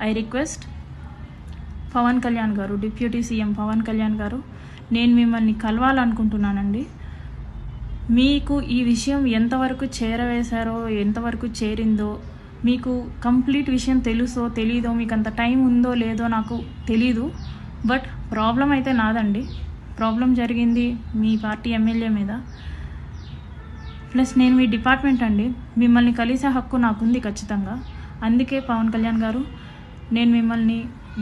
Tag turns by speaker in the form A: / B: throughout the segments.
A: I request Pawan Kalyan గారు, deputy CM Pawan Kalyan గారు, నేను మిమ్మల్ని కలవాలనుకుంటున్నానండి. మీకు ఈ విషయం ఎంతవరకు చేరవేశారో, ఎంతవరకు చేరిందో, మీకు కంప్లీట్ విషయం తెలుసో తెలీదో, మీకు అంత టైం ఉందో లేదో నాకు తెలీదు. బట్ ప్రాబ్లం అయితే నాదండి. ప్రాబ్లం జరిగింది మీ పార్టీ ఎమ్మెల్యే మీద. ప్లస్ నేను మీ డిపార్ట్మెంట్ అండి. మిమ్మల్ని కలిసే హక్కు నాకుంది ఖచ్చితంగా. అందుకే పవన్ కళ్యాణ్ గారు, నేను మిమ్మల్ని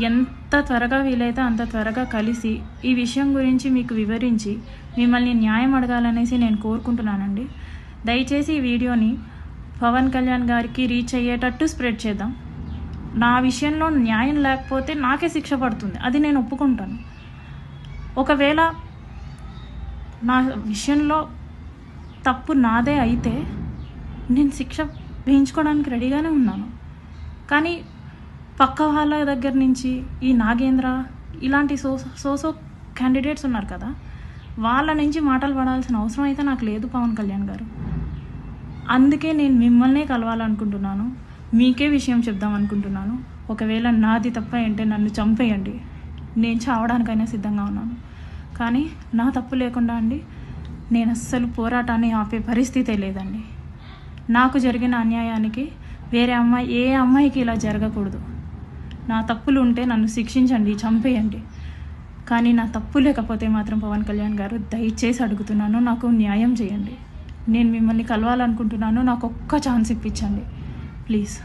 A: ఎంత త్వరగా వీలైతే అంత త్వరగా కలిసి ఈ విషయం గురించి మీకు వివరించి మిమ్మల్ని న్యాయం అడగాలనేసి నేను కోరుకుంటున్నానండి. దయచేసి ఈ వీడియోని పవన్ కళ్యాణ్ గారికి రీచ్ అయ్యేటట్టు స్ప్రెడ్ చేద్దాం. నా విషయంలో న్యాయం లేకపోతే నాకే శిక్ష పడుతుంది, అది నేను ఒప్పుకుంటాను. ఒకవేళ నా విషయంలో తప్పు నాదే అయితే నేను శిక్ష వేయించుకోవడానికి రెడీగానే ఉన్నాను. కానీ పక్క వాళ్ళ దగ్గర నుంచి ఈ నాగేంద్ర ఇలాంటి సోసో క్యాండిడేట్స్ ఉన్నారు కదా, వాళ్ళ నుంచి మాటలు పడాల్సిన అవసరం అయితే నాకు లేదు పవన్ కళ్యాణ్ గారు. అందుకే నేను మిమ్మల్నే కలవాలనుకుంటున్నాను, మీకే విషయం చెప్దాం అనుకుంటున్నాను. ఒకవేళ నాది తప్ప అంటే నన్ను చంపేయండి, నేను చావడానికైనా సిద్ధంగా ఉన్నాను. కానీ నా తప్పు లేకుండా అండి నేను అస్సలు పోరాటాన్ని ఆపే పరిస్థితే లేదండి. నాకు జరిగిన అన్యాయానికి వేరే అమ్మాయి, ఏ అమ్మాయికి ఇలా జరగకూడదు. నా తప్పులు ఉంటే నన్ను శిక్షించండి, చంపేయండి. కానీ నా తప్పు లేకపోతే మాత్రం పవన్ కళ్యాణ్ గారు దయచేసి అడుగుతున్నాను, నాకు న్యాయం చేయండి. నేను మిమ్మల్ని కలవాలనుకుంటున్నాను, నాకు ఒక్క ఛాన్స్ ఇప్పించండి ప్లీజ్.